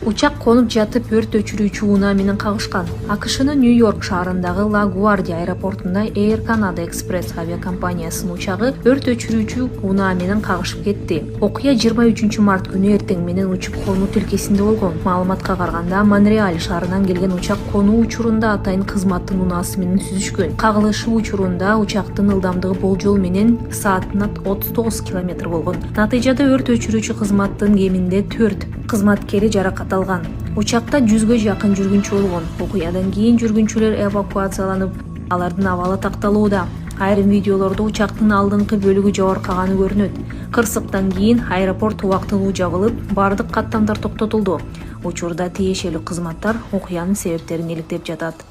Учак конуп жатып өрт өчүрүүчү унаа менен кагышкан. АКШнын Нью-Йорк шаарындагы Ла Гвардия аэропортунда Air Canada Express авиакомпаниясынын учагы өрт өчүрүүчү унаа менен кагышып кетти. Окуя 23 март күнү эртең менен учуп конуу тилкесинде болгон. Маалыматка караганда, Монреаль шаарынан келген учак конуу учурунда атайын кызматтын унаасы менен сүзүшкөн. Кагылышы учурунда учактын ылдамдыгы болжол менен саатына 39 км болгон. Натыйжада өрт өчүрүүчү кызматтын кеминде 4 кызматкери жаракат алган. Учакта 100гө жакын жүргүнчү болгон. Окуядан кийин жүргүнчүлөр эвакуацияланып, алардын абалы такталууда. Айрым видеолордо учактын алдыңкы бөлүгү жабыркаганы көрүнөт. Кырсыктан кийин аэропорт убактылуу жабылып, бардык каттамдар токтотулду. Учурда тиешелүү кызматтар окуянын себептерин иликтеп жатат.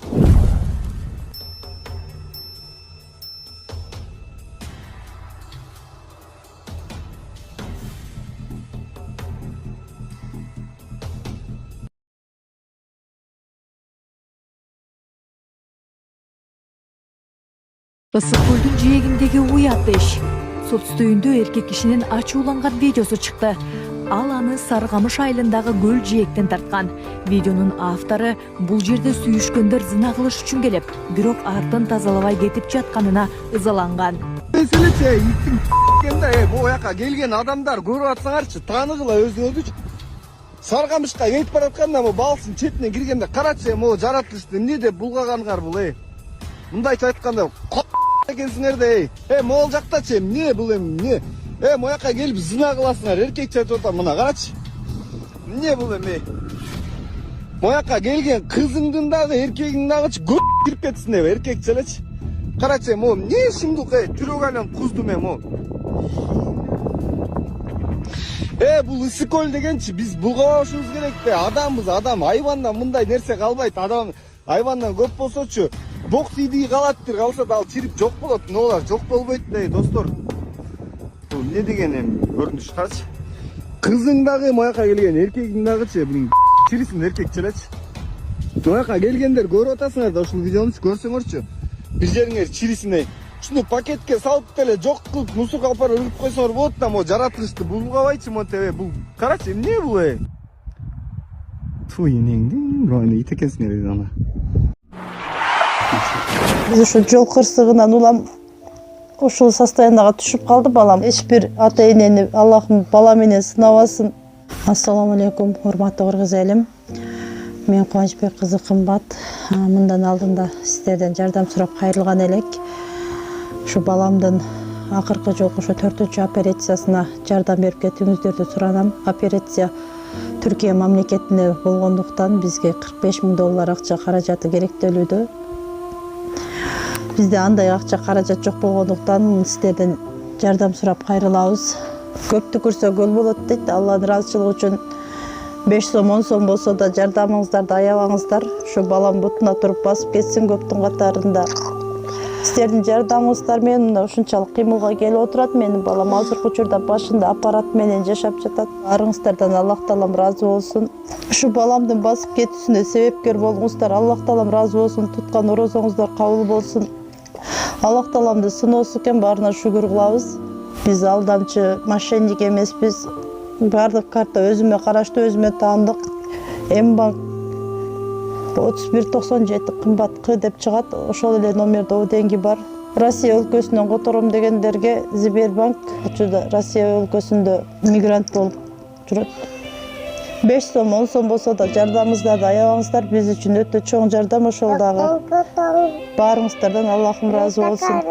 Ысык көлдүн жээгиндеги уят иш. Солтүстүгүндө эркек кишинин ачууланган видеосу чыкты. Ал аны Саргамыш айылындагы көл жээктен тарткан. Видеонун автору бул жерде сүйүшкөндөр зына кылыш үчүн келип, бирок артын тазалабай кетип жатканына ызаланган. Бул жака келген адамдар көрүп атсаңарчы, тааныгыла өзүңөрдүчү. Саргамышка кетип баратканда балсын четинен киргенде карачы, могу жаратылышты эмне деп булгаганыңар бул мындайча айтканда экенсиңер да могул жактачы эмне бул эмне? Могу жака келип зына кыласыңар, эркекче айтып атам, мына карачы. Эмне бул эме? Могу жака келген кызыңдын дагы, эркегиңдин дагычы кирип кетсин деп эркекче элечи. Карачы, могу эмне шымдык жүрөк айланып куздум могу. Бул ысык көл дегенчи биз булгабашыбыз керек да. Адамбыз, адам, айбандан мындай нерсе калбайт. Адам айбандан көп болсочу, бок тийди калат, калса да ал чирип жок болот. Ноолар жок болбойт да, достор. Бул эмне деген эми көрүнүш карачы. Кызың дагы могу жака келген, эркегиң дагычы, бул чирисин эркекче элечи. Могу жака келгендер көрүп атасыңар да, ушул видеону көрсөңөрчү. Бир жериңер чирисине шуну пакетке салып деле жок кылып мусорго алып барып өрүп койсоңор болот да, могу жаратылышты булгабайчы монтебе. Бул карачы эмне бул Туй неңдин, райны ит экенсиңер ана. Биз ушу жол кырсыгынан улам ушул состоянияга түшүп калды балам. Эч бир ата энени Аллахым бала менен сынабасын. Ассаламу алейкум, урматтуу кыргыз элим. Мен Кубанычбек кызы Кымбат. Мындан алдында сиздерден жардам сурап кайрылган элек. Ушу баламдын акыркы жолку ошо 4-чү операциясына жардам берип кетүүңүздөрдү суранам. Операция Түркия мамлекетинде болгондуктан бизге $45,000 акча каражаты керектелүүдө. Бизде андай акча каражат жок болгондуктан сиздерден жардам сурап кайрылабыз. Көптү көрсө көл болот дейт. Алланын ыраазычылыгы үчүн 5 сом, 10 сом болсо да жардамыңыздарды аябаңыздар. Ушу балам бутуна туруп басып кетсин көптүн катарында. Сиздердин жардамыңыздар менен ушунчалык кыймылга келип отурат. Менин балам азыркы учурда башында аппарат менен жашап жатат. Баарыңыздардан Аллах таалам ыраазы болсун. Ушу баламдын басып кетүүсүнө себепкер болдуңуздар. Аллах таалам ыраазы болсун. Туткан орозоңуздар кабыл болсун. Аллах тааламды сыноосу экен, баарына шүгүр кылабыз. Биз алдамчы, мошенник эмеспиз. Бардык карта өзүмө караштуу, өзүмө таандык. М-банк 3197 кымбат К деп чыгат. Ошол эле номерде оденги бар. Россия өлкөсүнөн котором дегендерге Сбербанк, учурда Россия өлкөсүндө мигрант болуп жүрөт. 5 сом, 10 сом болсо да жардамыңыздарды аябаңыздар. Биз үчүн өтө чоң жардам ошол дагы. Баарыңыздардан Аллахым ыраазы болсун.